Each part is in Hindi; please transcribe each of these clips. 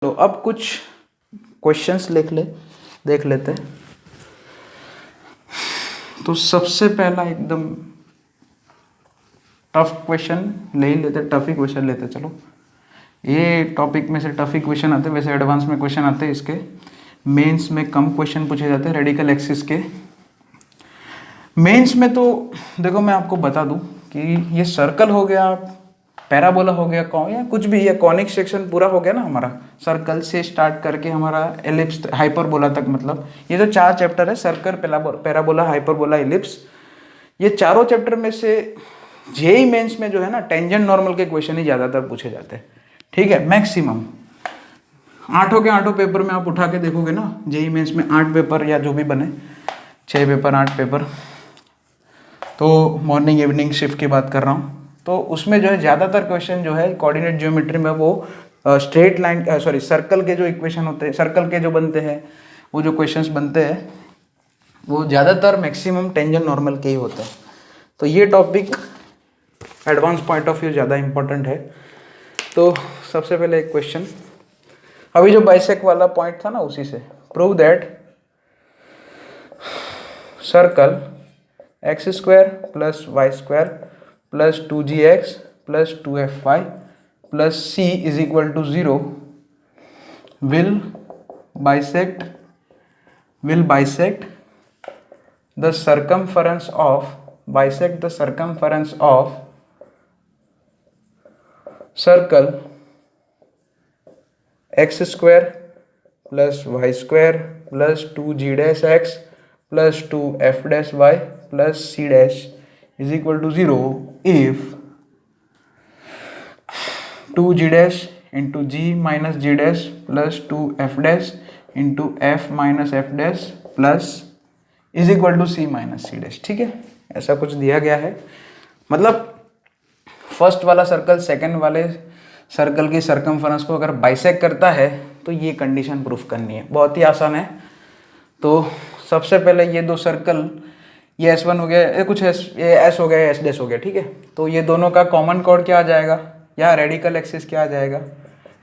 तो अब कुछ क्वेश्चंस देख लेते हैं। तो सबसे पहला एकदम टफ क्वेश्चन ले ही लेते, टफ ही क्वेश्चन लेते। चलो, ये टॉपिक में से टफ ही क्वेश्चन आते हैं, वैसे एडवांस में क्वेश्चन आते हैं इसके। मेंस में कम क्वेश्चन पूछे जाते हैं रेडिकल एक्सिस के। मेंस में तो देखो मैं आपको बता दूं कि ये सर्कल हो गया, पैराबोला हो गया, या कुछ भी, या कॉनिक सेक्शन पूरा हो गया ना हमारा, सर्कल से स्टार्ट करके हमारा एलिप्स हाइपरबोला तक, मतलब ये जो 4 चैप्टर है, सर्कल, पैराबोला, हाइपरबोला, एलिप्स, ये चारों चैप्टर में से जेईई मेंस में जो है ना, टेंजेंट नॉर्मल के क्वेश्चन ही ज़्यादातर पूछे जाते हैं। ठीक है, मैक्सिमम 8 पेपर में आप उठा के देखोगे ना, जेईई मेंस में 8 पेपर या जो भी बने, 6 पेपर 8 पेपर, तो मॉर्निंग इवनिंग शिफ्ट की बात कर रहा हूँ, तो उसमें जो है ज़्यादातर क्वेश्चन जो है कोऑर्डिनेट ज्योमेट्री में वो स्ट्रेट लाइन, सॉरी, सर्कल के जो इक्वेशन होते हैं, सर्कल के जो बनते हैं, वो जो क्वेश्चंस बनते हैं वो ज़्यादातर मैक्सिमम टेंजेंट नॉर्मल के ही होते हैं। तो ये topic advance point of view ज़्यादा इंपॉर्टेंट है। तो सबसे पहले एक क्वेश्चन, अभी जो बाइसेक वाला पॉइंट था ना, उसी से prove that circle x square plus y square plus 2gx plus 2fy plus c is equal to 0 will bisect the circumference of circle x square plus y square plus 2g dash x plus 2f dash y plus c dash is equal to 0 if 2g dash into g minus g dash plus 2f dash into f minus f dash plus is equal to c minus c dash। ठीक है, ऐसा कुछ दिया गया है। मतलब फर्स्ट वाला सर्कल सेकंड वाले सर्कल की सर्कमफरेंस को अगर बाइसेक्ट करता है तो ये कंडीशन प्रूफ करनी है। बहुत ही आसान है। तो सबसे पहले ये दो सर्कल, ये S1 हो गया, ये कुछ ये S हो गया, S डैश हो गया। ठीक है, तो ये दोनों का कॉमन कॉर्ड क्या आ जाएगा, या रेडिकल एक्सिस क्या आ जाएगा,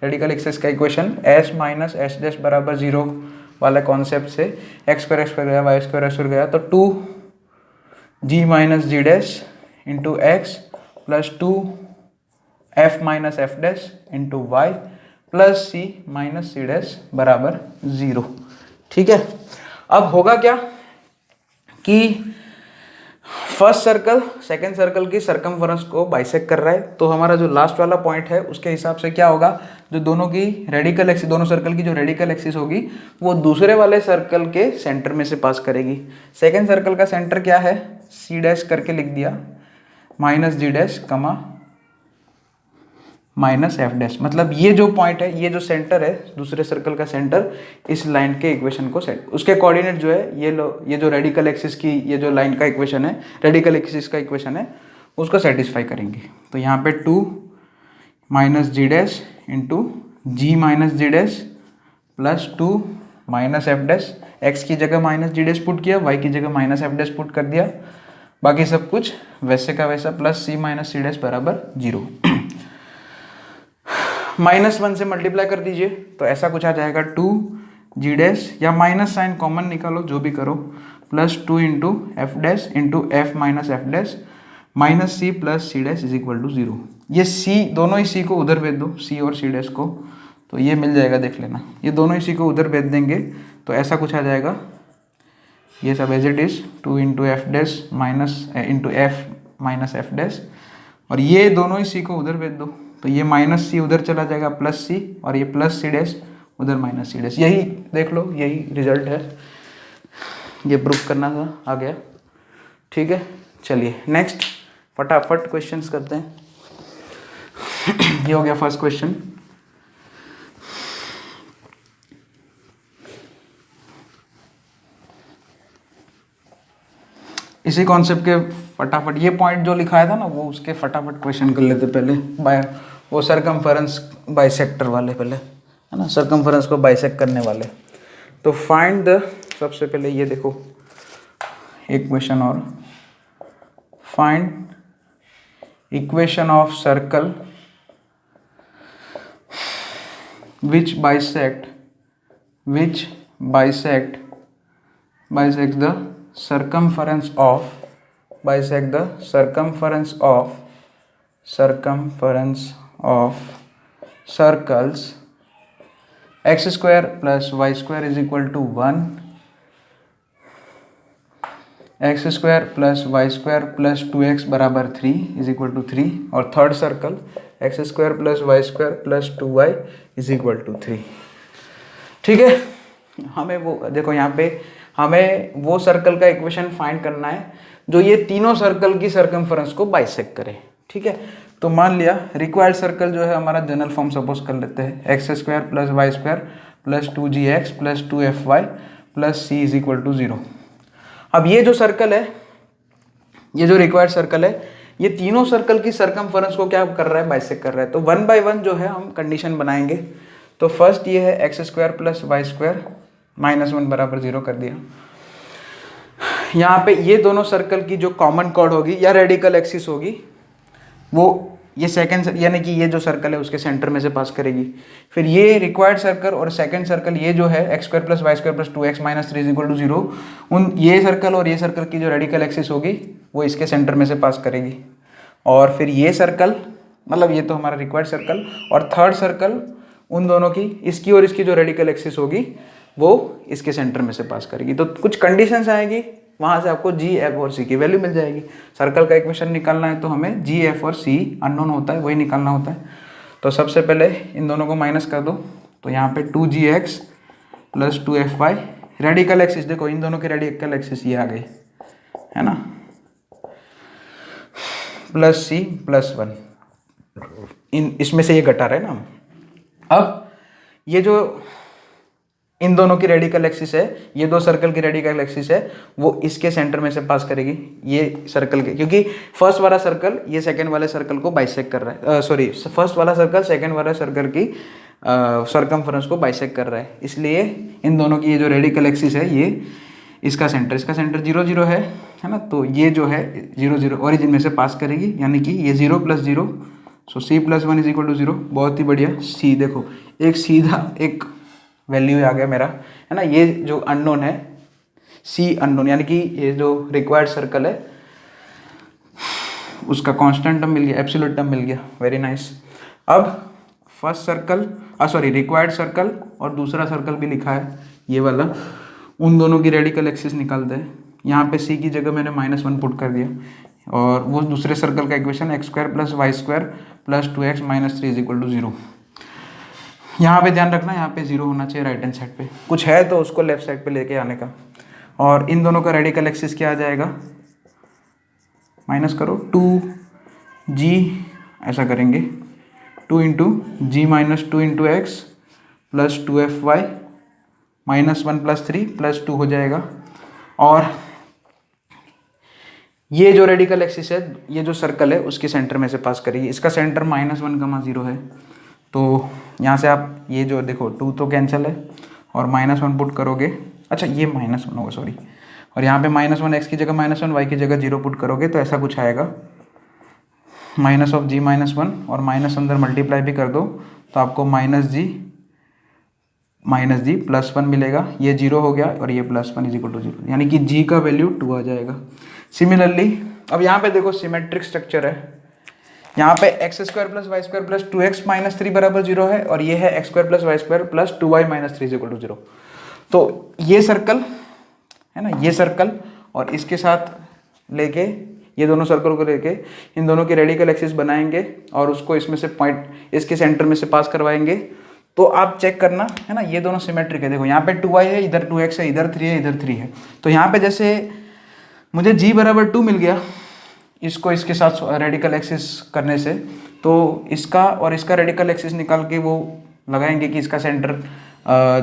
रेडिकल एक्सिस का equation S minus S dash बराबर 0 वाला कॉन्सेप्ट से x स्क्वायर गया, y स्क्वायर गया, तो 2g minus g dash into x plus 2f minus f dash into y plus c minus c dash बराबर 0। ठीक है, अब होगा क्या कि फर्स्ट सर्कल सेकंड सर्कल की सर्कमफरेंस को बाइसेक्ट कर रहा है, तो हमारा जो लास्ट वाला पॉइंट है उसके हिसाब से क्या होगा, जो दोनों की रेडिकल एक्सिस, दोनों सर्कल की जो रेडिकल एक्सिस होगी वो दूसरे वाले सर्कल के सेंटर में से पास करेगी। सेकंड सर्कल का सेंटर क्या है, सी डैश करके लिख दिया, minus g dash comma minus f dash, मतलब ये जो पॉइंट है, ये जो सेंटर है दूसरे सर्कल का सेंटर, इस लाइन के इक्वेशन को सेट, उसके कोऑर्डिनेट जो है ये जो रेडिकल एक्सिस की ये जो लाइन का इक्वेशन है, रेडिकल एक्सिस का इक्वेशन है, उसको सेटिस्फाई करेंगे। तो यहाँ पे 2 minus g dash into g minus g dash plus 2 minus f dash, x की जगह माइनस जी डैश पुट किया, वाई की जगह माइनस एफ डैश पुट कर दिया, बाकी सब कुछ वैसे का वैसा, प्लस सी माइनस सी डैश बराबर 0। -1 से मल्टीप्लाई कर दीजिए तो ऐसा कुछ आ जाएगा 2g डैश, या माइनस साइन कॉमन निकालो, जो भी करो, plus 2 into f dash into f minus f dash minus c plus c dash is equal to 0। ये सी, दोनों ही सी को उधर भेज दो, सी और सी डैश को, तो ये मिल जाएगा, देख लेना, ये दोनों ही सी को उधर भेज देंगे तो ऐसा कुछ आ जाएगा, ये सब as it is 2 into f dash minus into f minus f dash, और ये दोनों ही सी को उधर भेज दो, तो ये माइनस सी उधर चला जाएगा प्लस सी, और ये प्लस सी डैश उधर माइनस सी डैश, यही देख लो, यही रिजल्ट है, ये प्रूफ करना था, आ गया। ठीक है, चलिए नेक्स्ट फटाफट क्वेश्चंस करते हैं। ये हो गया फर्स्ट क्वेश्चन। इसी कॉन्सेप्ट के फटाफट, ये पॉइंट जो लिखाया था ना, वो उसके फटाफट क्वेश्चन कर लेते पहले, बाय वो सर्कमफरेंस बाइसेक्टर वाले, पहले है ना, सर्कमफरेंस को बाइसेक्ट करने वाले। तो फाइंड द, सबसे पहले ये देखो एक क्वेश्चन और, find equation of circle which bisect the circumference of circles x square plus y square is equal to 1, x square plus y square plus 2x बराबर 3 इज इक्वल टू 3, और third circle x square plus y square plus 2y is equal to 3। ठीक है, हमें वो देखो यहाँ पे हमें वो सर्कल का इक्वेशन फाइंड करना है जो ये तीनों सर्कल की सर्कमफरेंस को बाइसेक्ट करे। ठीक है, तो मान लिया रिक्वायर्ड सर्कल जो है हमारा जनरल फॉर्म सपोज कर लेते हैं, x square plus y square plus 2gx plus 2fy plus c is equal to 0। अब ये जो सर्कल है, ये जो रिक्वायर्ड सर्कल है, ये तीनों सर्कल की सर्कमफरेंस को क्या कर रहा है, बाइसेक्ट कर रहा है। तो 1 बाय 1 जो है हम कंडीशन बनाएंगे। तो फर्स्ट ये है x square plus y square minus 1 बराबर 0 कर दिया। यहाँ पे ये दोनों सर्कल की जो कॉमन कॉर्ड होगी या रेडिकल एक्सिस होगी वो ये सेकंड यानी कि ये जो सर्कल है उसके सेंटर में से पास करेगी। फिर ये रिक्वायर्ड सर्कल और सेकंड सर्कल ये जो है x square plus y square plus 2x minus 3 is equal to 0, उन ये सर्कल और ये सर्कल की जो रेडिकल एक्सिस होगी वो इसके सेंटर में से पास करेगी। और फिर ये सर्कल मतलब ये तो हमारा रिक्वायर्ड सर्कल, और थर्ड सर्कल उन दोनों की इसकी और इसकी जो रेडिकल एक्सिस होगी वो इसके सेंटर में से पास करेगी। तो कुछ कंडीशंस आएगी, वहाँ से आपको जी एफ और सी की वैल्यू मिल जाएगी। सर्कल का इक्वेशन निकालना है तो हमें जी एफ और सी अननोन होता है, वही निकालना होता है। तो सबसे पहले इन दोनों को माइनस कर दो, तो यहाँ पे 2gx plus 2fy, radical axis देखो इन दोनों की रेडिकल एक्सिस ये आ गई है ना, प्लस c प्लस 1, इसमें से ये घटा रहे ना। अब ये जो इन दोनों की रेडिकल एक्सिस है, ये दो सर्कल की रेडिकल एक्सिस है, वो इसके सेंटर में से पास करेगी ये सर्कल के, क्योंकि फर्स्ट वाला सर्कल ये सेकंड वाले सर्कल को बाइसेक्ट कर रहा है, सॉरी फर्स्ट वाला सर्कल सेकंड वाला सर्कल की सर्कमफरेंस को बाइसेक्ट कर रहा है, इसलिए इन दोनों की ये जो रेडिकल एक्सिस है ये इसका सेंटर 0 0 है ना। तो ये जो है 0 0 ओरिजिन में से पास करेगी, यानी कि ये 0 plus 0, so c plus 1 is equal to 0। बहुत ही बढ़िया, c देखो एक सीधा एक वैल्यू आ गया मेरा है ना। ये जो अननोन है c अननोन, यानी कि ये जो रिक्वायर्ड सर्कल है उसका कांस्टेंट टर्म मिल गया, एब्सोल्यूट टर्म मिल गया, वेरी नाइस। अब first circle sorry required circle और दूसरा सर्कल भी लिखा है ये वाला, उन दोनों की रेडिकल एक्सिस निकालते हैं। यहाँ पे c की जगह मैंने -1 पुट कर दिया, और वो दूसरे सर्कल का equation x square plus y square plus 2x minus 3 is equal to 0। यहाँ पे ध्यान रखना, यहाँ पे 0 होना चाहिए राइट हैंड साइड पे, कुछ है तो उसको लेफ्ट साइड पे लेके आने का। और इन दोनों का रेडिकल एक्सिस क्या आ जाएगा, माइनस करो 2g, ऐसा करेंगे 2 into g minus 2 into x plus 2fy minus 1 plus 3 plus 2 हो जाएगा। और ये जो रेडिकल एक्सिस है, ये जो सर्कल है उसके सेंटर में से पास करेगी, इसका सेंटर -1, 0 है। तो यहाँ से आप ये जो देखो 2 तो कैंसिल है और -1 पुट करोगे, अच्छा ये -1 होगा सॉरी, और यहाँ पे -1 x की जगह -1 y की जगह 0 पुट करोगे तो ऐसा कुछ आएगा, माइनस ऑफ जी -1, और माइनस अंदर मल्टीप्लाई भी कर दो तो आपको माइनस जी प्लस 1 मिलेगा, ये 0 हो गया और ये +1 इज इक्वल टू 0, यानी कि g का वैल्यू 2 आ जाएगा। सिमिलरली अब यहाँ पे देखो सिमेट्रिक स्ट्रक्चर है, यहाँ पे x square plus y square plus 2x minus 3 बराबर 0 है, और ये है x square plus y square plus 2y minus 3 equal to 0। तो ये सर्कल है ना, ये सर्कल और इसके साथ लेके ये दोनों सर्कल को लेके इन दोनों की रेडिकल एक्सिस बनाएंगे और उसको इसमें से पॉइंट इसके सेंटर में से पास करवाएंगे। तो आप चेक करना है ना, ये दोनों सिमेट्रिक है। देखो यहाँ पे 2y है, इधर 2x है, इधर 3 है, इधर 3 है। तो यहाँ पे जैसे मुझे g बराबर 2 मिल गया इसको इसके साथ रेडिकल एक्सिस करने से, तो इसका और इसका रेडिकल एक्सिस निकाल के वो लगाएंगे कि इसका सेंटर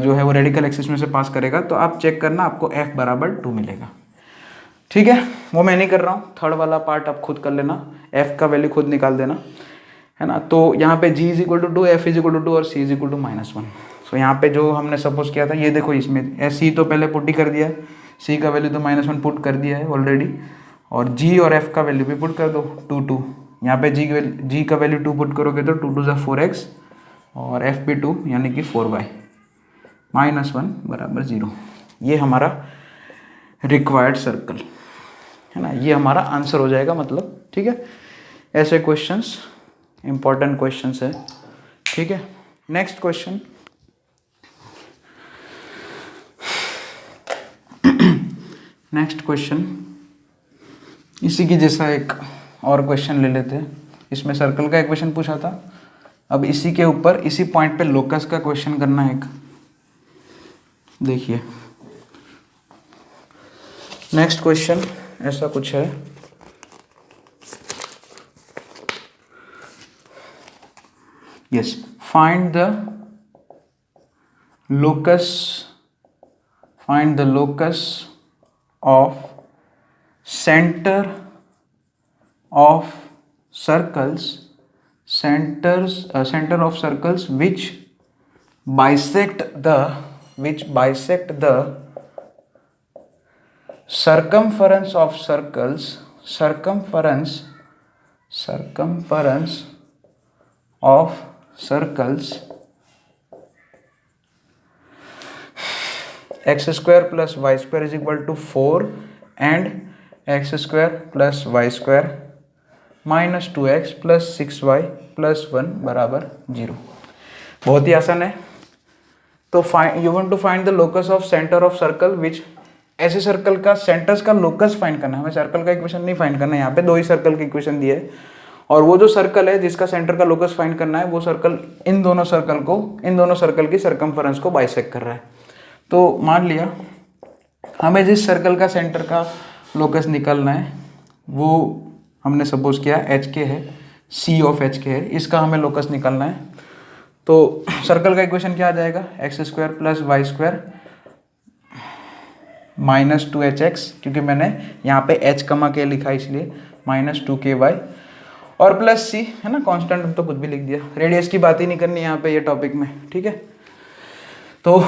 जो है वो रेडिकल एक्सिस में से पास करेगा। तो आप चेक करना, आपको f बराबर 2 मिलेगा। ठीक है, वो मैं नहीं कर रहा हूँ, थर्ड वाला पार्ट आप खुद कर लेना, f का वैल्यू खुद निकाल देना है ना। तो यहाँ पे g is equal to 2, f is equal to 2 और c is equal to -1। So यहाँ पे जो हमने सपोज किया था ये देखो, इसमें c तो पहले पुट ही कर दिया है, c का वैल्यू तो -1 पुट कर दिया है ऑलरेडी, और g और f का वैल्यू भी पुट कर दो 2 2। यहाँ पे g का वैल्यू 2 पुट करोगे तो 2 2 ज़ा 4x और FP2 यानी कि 4y -1 बराबर 0। ये हमारा रिक्वायर्ड सर्कल है ना, ये हमारा आंसर हो जाएगा मतलब। ठीक है, ऐसे क्वेश्चंस इंपॉर्टेंट क्वेश्चंस है। ठीक है, नेक्स्ट क्वेश्चन। नेक्स्ट क्वेश्चन इसी की जैसा एक और क्वेश्चन ले लेते हैं। इसमें सर्कल का एक क्वेश्चन पूछा था, अब इसी के ऊपर इसी पॉइंट पे लोकस का क्वेश्चन करना है एक। देखिए नेक्स्ट क्वेश्चन ऐसा कुछ है, yes, find the locus of center of circles which bisect the circumference of circles x square plus y square is equal to 4 and x square plus y square minus 2x plus 6y plus 1 बराबर 0। बहुत ही आसान है। तो you want to find the locus of centre of circle which, ऐसे सर्कल का सेंटर्स का लोकस फाइंड करना है हमें, सर्कल का इक्वेशन नहीं फाइंड करना है। यहाँ पे दो ही सर्कल की इक्वेशन दिए है और वो जो सर्कल है जिसका सेंटर का लोकस फाइंड करना है वो सर्कल इन दोनों सर्कल की सर्कमफरेंस को बाइसेक्ट कर रहा है। तो मान लिया हमें जिस सर्कल का सेंटर का लोकस निकालना है वो हमने सपोज किया एच के है, सी ऑफ एच के है, इसका हमें लोकस निकालना है। तो सर्कल का इक्वेशन क्या आ जाएगा, x square plus y square minus 2hx, क्योंकि मैंने यहाँ पे h कमा के लिखा इसलिए माइनस 2ky और प्लस c है ना, कांस्टेंट तो कुछ भी लिख दिया, रेडियस की बात ही नहीं करनी यहाँ पे ये टॉपिक में। ठीक है, तो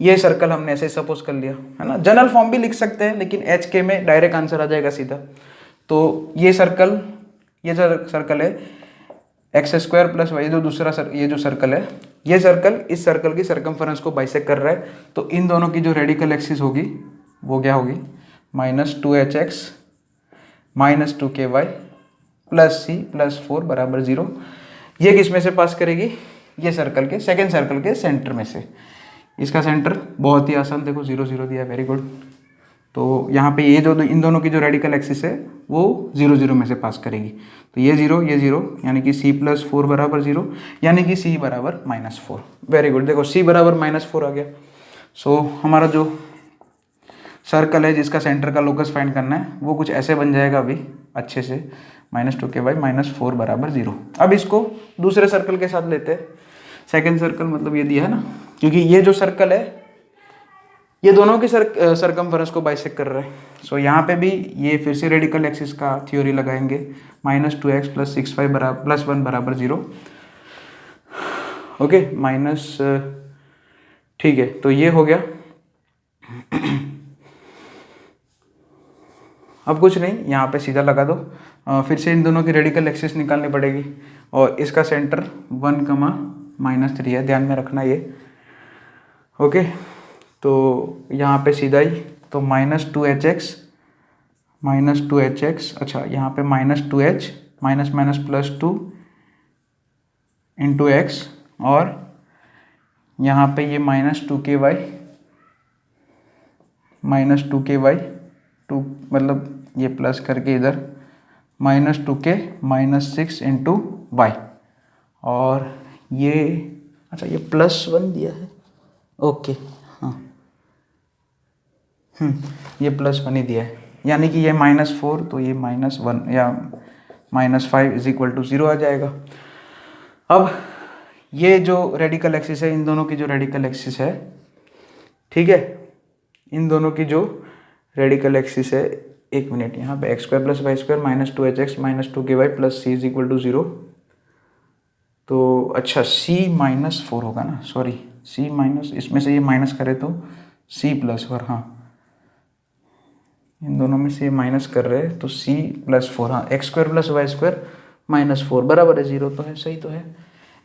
ये सर्कल हमने ऐसे सपोज कर लिया है ना, जनरल फॉर्म भी लिख सकते हैं लेकिन एच के में डायरेक्ट आंसर आ जाएगा सीधा। तो ये सर्कल है एक्स स्क्वायर प्लस वाई, ये जो सर्कल है, ये सर्कल इस सर्कल की सर्कमफरेंस को बाइसेक्ट कर रहा है। तो इन दोनों की जो रेडिकल एक्सिस होगी वो क्या होगी, minus 2hx minus 2ky plus c plus 4 बराबर 0। ये किस में से पास करेगी, ये सर्कल के सेकेंड सर्कल के सेंटर में से। इसका सेंटर बहुत ही आसान, देखो 0 0 दिया, वेरी गुड। तो यहाँ पे ये जो इन दोनों की जो रेडिकल एक्सिस है वो 0 0 में से पास करेगी। तो ये 0 यानी कि c प्लस 4 बराबर 0, यानी कि c बराबर -4। वेरी गुड, देखो c बराबर -4 आ गया। सो हमारा जो सर्कल है जिसका सेंटर का लोकस फाइंड करना है वो कुछ ऐसे बन जाएगा अभी अच्छे से, -2ky -4 बराबर 0। अब इसको दूसरे सर्कल के साथ लेते हैं, सेकेंड सर्कल मतलब ये दिया है ना, क्योंकि ये जो सर्कल है ये दोनों की सर्कमफरेंस को बाइसेक्ट कर रहा है। सो यहाँ पे भी ये फिर से रेडिकल एक्सिस का थ्योरी लगाएंगे, -2x प्लस 6y बराबर प्लस 1 बराबर 0। ओके माइनस, ठीक है, तो ये हो गया। अब कुछ नहीं, यहाँ पे सीधा लगा दो, फिर से इन दोनों की रेडिकल एक्सिस निकालनी पड़ेगी और इसका सेंटर 1, -3 है, ध्यान में रखना ये। ओके, तो यहाँ पे सीधा ही, तो -2hx, अच्छा यहाँ पे -2h minus plus 2 into x और यहाँ पे ये -2ky टू मतलब ये प्लस करके इधर -2k -6 इंटू वाई और ये, अच्छा ये +1 दिया है, ओके हाँ, ये +1 ही दिया है, यानी कि ये -4 तो ये -1 या -5 इज इक्वल टू 0 आ जाएगा। अब ये जो रेडिकल एक्सिस है, इन दोनों की जो रेडिकल एक्सिस है, ठीक है, इन दोनों की जो रेडिकल एक्सिस है, एक मिनट, यहाँ पे x square plus y square -2hx -2ky plus c is equal to 0। तो अच्छा c -4 होगा ना, सॉरी c माइनस, इसमें से ये माइनस करे तो c +4, हाँ इन दोनों में से माइनस कर रहे हैं तो c +4, हाँ x square plus y square -4 बराबर है 0, तो है, सही तो है।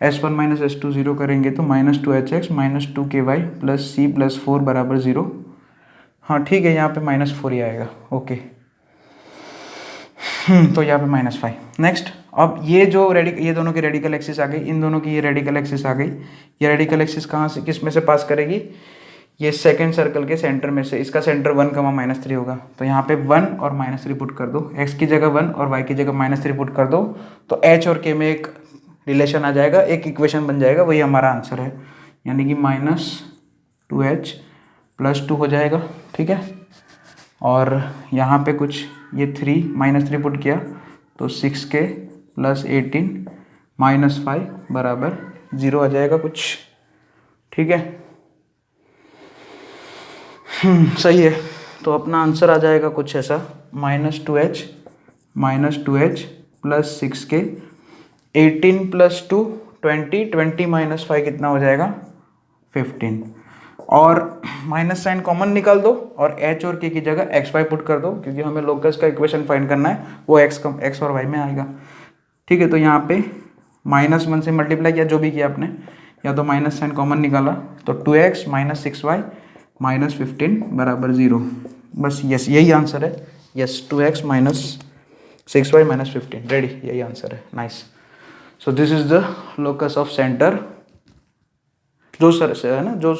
S1 माइनस S2 0 करेंगे तो -2hx minus 2ky plus c plus 4 बराबर 0। हाँ ठीक है, यहाँ पे -4 ही आएगा। ओके, तो यहाँ पे -5। नेक्स्ट, अब ये जो ये दोनों की रेडिकल एक्सिस आ गई, इन दोनों की ये रेडिकल एक्सिस आ गई। ये रेडिकल एक्सिस कहाँ से, किस में से पास करेगी? ये सेकंड सर्कल के सेंटर में से। इसका सेंटर 1, -3 होगा, तो यहाँ पे 1 और -3 पुट कर दो। x की जगह 1 और y की जगह -3 पुट कर दो, तो h और k में एक रिलेशन आ जाएगा, एक इक्वेशन बन जाएगा, वही हमारा आंसर है। यानी कि -2h + 2 हो जाएगा। ठीक है, और यहाँ पे कुछ ये -3 पुट किया तो 6k + 18 -5 बराबर 0 आ जाएगा कुछ। ठीक है, सही है। तो अपना आंसर आ जाएगा कुछ ऐसा, -2h + 6k, 18 + 2 20, 20 - 5 कितना हो जाएगा? 15। और माइनस साइन कॉमन निकाल दो और h और k की जगह xy पुट कर दो, क्योंकि हमें लोकस का इक्वेशन फाइंड करना है, वो x और y में आएगा। ठीक है, तो यहाँ पे -1 से मल्टीप्लाई किया, जो भी किया आपने, या तो माइनस साइन कॉमन निकाला तो 2x - 6y - 15 बराबर 0। बस यस, यही आंसर है। यस, 2x - 6y - 15, रेडी, यही आंसर है। Nice. So this is the locus of centre, जो सर से है ना, जो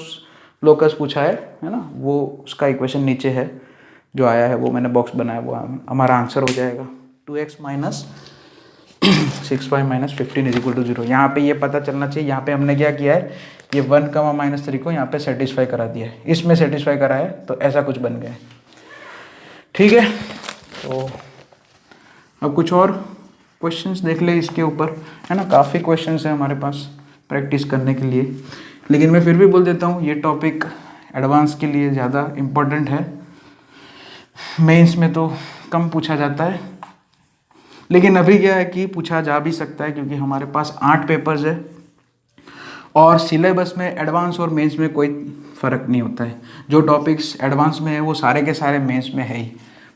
लोकस पूछा है ना, वो उसका इक्वेशन नीचे है जो आया है, वो मैंने बॉक्स बनाया, वो हमारा आंसर हो जाएगा 2x - 6y - 15 = 0। यहाँ पे ये पता चलना चाहिए, यहाँ पे हमने क्या किया है, ये 1, -3 को यहाँ पे सेटिस्फाई करा दिया है, इसमें सेटिस्फाई करा है, तो ऐसा कुछ बन गया है। ठीक है, तो अब कुछ और क्वेश्चंस देख ले इसके ऊपर, है ना। काफ़ी क्वेश्चंस हैं हमारे पास प्रैक्टिस करने के लिए, लेकिन मैं फिर भी बोल देता हूँ, ये टॉपिक एडवांस के लिए ज़्यादा इम्पोर्टेंट है। मेंस में तो कम पूछा जाता है, लेकिन अभी क्या है कि पूछा जा भी सकता है, क्योंकि हमारे पास 8 पेपर्स है और सिलेबस में एडवांस और मेंस में कोई फ़र्क नहीं होता है। जो टॉपिक्स एडवांस में है वो सारे के सारे मेंस में है ही।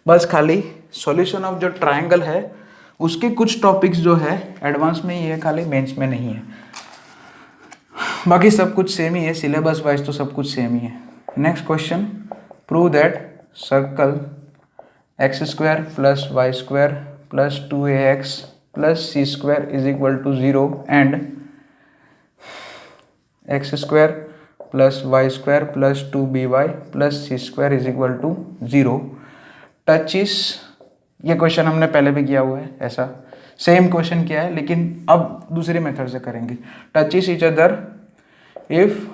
बस खाली सॉल्यूशन ऑफ जो ट्रायंगल है उसके कुछ टॉपिक्स जो है एडवांस में ही है, खाली मेंस में नहीं है। बाकी सब कुछ सेम ही है, सिलेबस वाइज तो सब कुछ सेम ही है। Next question, prove that circle x² + y² + 2ax + c² = 0 and x² + y² + 2by + c² = 0 touch इस, ये क्वेश्चन हमने पहले भी किया हुआ है, ऐसा सेम क्वेश्चन किया है, लेकिन अब दूसरे मेथड से करेंगे। टच इस ईच अदर इफ,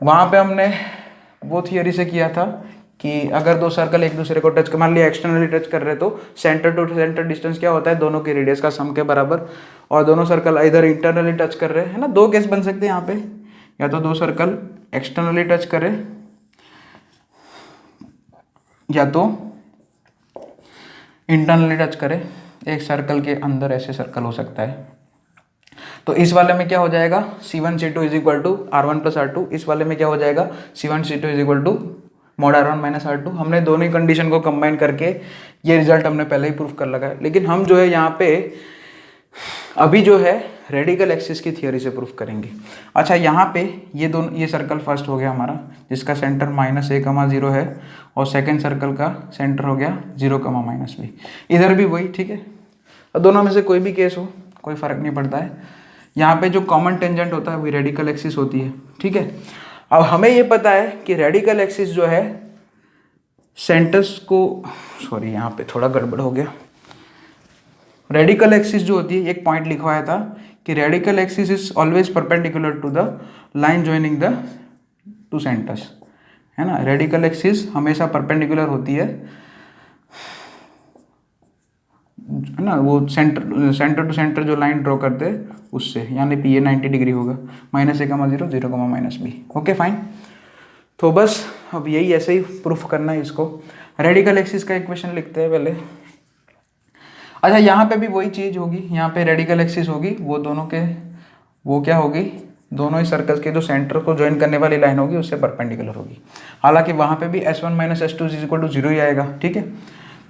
वहाँ पे हमने वो थियरी से किया था कि अगर दो सर्कल एक दूसरे को टच कर, मान लिया एक्सटर्नली टच कर रहे, तो सेंटर टू सेंटर डिस्टेंस क्या होता है, दोनों के रेडियस का सम के बराबर। और दोनों सर्कल इधर इंटरनली टच कर रहे हैं ना, दो केस बन सकते हैं यहाँ पे, या तो दो सर्कल एक्सटर्नली टच करे या तो इंटरनली टच करे। एक सर्कल के अंदर ऐसे सर्कल हो सकता है, तो इस वाले में क्या हो जाएगा, C1 C2 = R1 + R2। इस वाले में क्या हो जाएगा, C1 C2 = mod R1 - R2। हमने दोनों ही कंडीशन को कंबाइन करके ये रिजल्ट हमने पहले ही प्रूफ कर लगा है, लेकिन हम जो है यहाँ पे अभी जो है रेडिकल एक्सिस की थियरी से प्रूफ करेंगे। अच्छा, यहाँ पे ये दोनों, ये सर्कल फर्स्ट हो गया हमारा जिसका सेंटर -a, 0 है, और सेकेंड सर्कल का सेंटर हो गया 0, -b। इधर भी वही, ठीक है। और दोनों में से कोई भी केस हो, कोई फ़र्क नहीं पड़ता है। यहाँ पे जो कॉमन टेंजेंट होता है वही रेडिकल एक्सिस होती है, ठीक है। अब हमें ये पता है कि रेडिकल एक्सिस जो है सेंटर्स को, सॉरी यहाँ पे थोड़ा गड़बड़ हो गया। रेडिकल एक्सिस जो होती है, एक पॉइंट लिखवाया था कि radical axis is always perpendicular to the line joining the two centres, है ना। रेडिकल एक्सिस हमेशा परपेंडिकुलर होती है ना, वो सेंटर टू सेंटर जो लाइन ड्रॉ करते हैं उससे, यानी कि ये 90 डिग्री होगा, -a, 0, 0, -b। Okay fine. तो बस अब यही ऐसे ही प्रूफ करना है इसको। रेडिकल एक्सिस का इक्वेशन लिखते हैं पहले। अच्छा, यहाँ पे भी वही चीज़ होगी, यहाँ पे रेडिकल एक्सिस होगी, वो दोनों के, वो क्या होगी, दोनों ही सर्कल्स के जो सेंटर को ज्वाइन करने वाली लाइन होगी उससे परपेंडिकुलर होगी। हालांकि वहाँ पे भी S1 - S2 = 0 ही आएगा, ठीक है।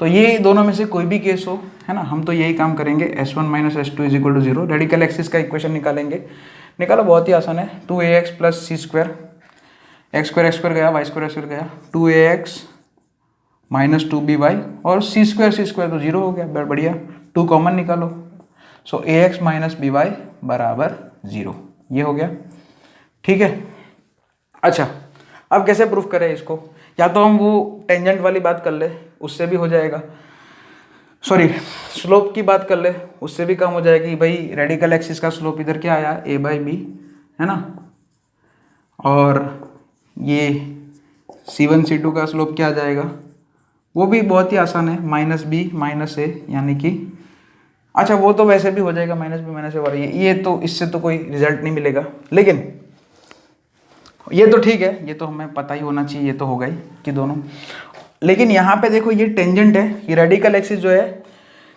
तो ये दोनों में से कोई भी केस हो, है ना, हम तो यही काम करेंगे। S1 minus S2 is equal to 0, radical axis का इक्वेशन निकालेंगे। निकालो, बहुत ही आसान है। 2ax plus c square, x square गया, वाई स्क्वायर गया, 2ax माइनस 2by और सी स्क्वायर तो 0 हो गया, बढ़िया। 2 कॉमन निकालो, सो ax माइनस by बराबर 0, ये हो गया, ठीक है। अच्छा, अब कैसे प्रूफ करें इसको? या तो हम वो टेंजेंट वाली बात कर ले, उससे भी हो जाएगा, सॉरी स्लोप की बात कर ले, उससे भी कम हो जाएगी। भाई रेडिकल एक्सिस का स्लोप इधर क्या आया, a/b, है ना, और ये c1 c2 का स्लोप क्या आ जाएगा, वो भी बहुत ही आसान है, -b माइनस a, यानी कि अच्छा वो तो वैसे भी हो जाएगा, -b माइनस a, और ये तो इससे तो कोई रिजल्ट नहीं मिलेगा, लेकिन ये तो ठीक है, ये तो हमें पता ही होना चाहिए, ये तो होगा ही कि दोनों। लेकिन यहाँ पे देखो ये टेंजेंट है, ये रेडिकल एक्सिस जो है,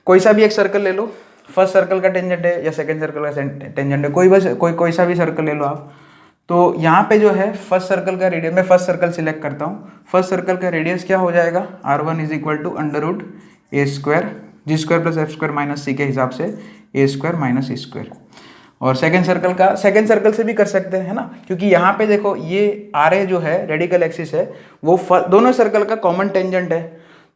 कोई सा भी एक सर्कल ले लो, फर्स्ट सर्कल का टेंजेंट है या सेकंड सर्कल का टेंजेंट है, कोई सा भी सर्कल ले लो आप। तो यहाँ पे जो है फर्स्ट सर्कल का रेडियस, मैं फर्स्ट सर्कल सिलेक्ट करता हूँ, फर्स्ट सर्कल का रेडियस क्या हो जाएगा, r1 is equal to √a² g² plus f² minus c के हिसाब से a² माइनस e²। और सेकंड सर्कल से भी कर सकते हैं, है ना, क्योंकि यहाँ पे देखो ये RA जो है रेडिकल एक्सिस है, वो दोनों सर्कल का कॉमन टेंजेंट है,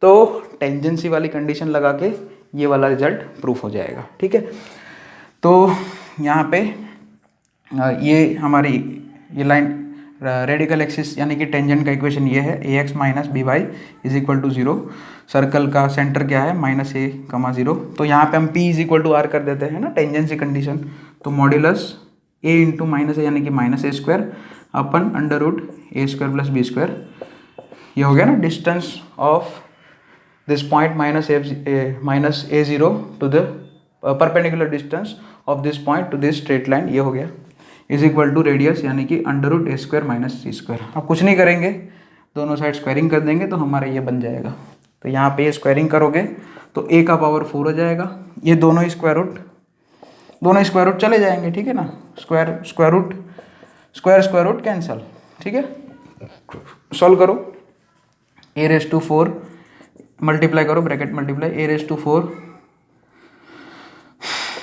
तो टेंजेंसी वाली कंडीशन लगा के ये वाला रिजल्ट प्रूफ हो जाएगा, ठीक है। तो यहाँ पे ये हमारी ये लाइन रेडिकल एक्सिस यानी कि टेंजेंट का इक्वेशन ये है, ax minus by is equal to 0, circle का सेंटर क्या है, -a, 0। तो यहाँ पे हम p is equal to r कर देते हैं ना, टेंजेंसी कंडीशन, तो modulus a into minus a यानी कि -a² अपन √a² प्लस b², ये हो गया ना, distance of this point -a0 to the perpendicular distance of this point to this straight line, ये हो गया, इज इक्वल टू रेडियस यानी कि √a² माइनस c²। अब कुछ नहीं करेंगे, दोनों साइड स्क्वायरिंग कर देंगे तो हमारा ये बन जाएगा। तो यहाँ पे ये स्क्वायरिंग करोगे तो a का पावर 4 हो जाएगा, ये दोनों स्क्वायर रूट चले जाएंगे, ठीक है ना, स्क्वायर रूट कैंसल, ठीक है। सॉल्व करो, a⁴ मल्टीप्लाई करो, bracket multiply, a⁴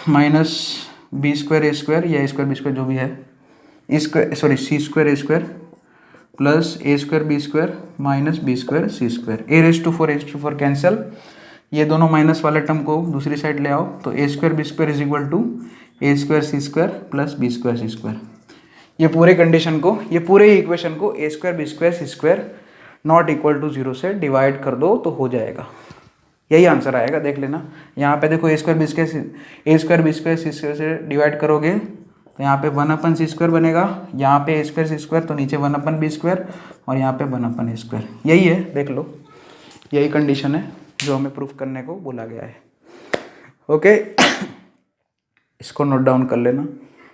minus b² a² या a² b² जो भी है, c² a² plus a² b² minus b² c², a⁴ cancel, ये दोनों माइनस वाले टर्म को दूसरी साइड ले आओ, तो a² b² is equal to a² c² plus b² c²। ये पूरे कंडीशन को, ये पूरे इक्वेशन को a² b² c² not equal to 0 से डिवाइड कर दो तो हो जाएगा, यही आंसर आएगा, देख लेना। यहाँ पे देखो a² b² c² से डिवाइड करोगे तो यहाँ पे 1/c² बनेगा, यहाँ पे a² c² तो नीचे 1/b² और यहाँ पे 1/a², यही है, देख लो, यही कंडीशन है जो हमें प्रूफ करने को बोला गया है। ओके, इसको नोट डाउन कर लेना।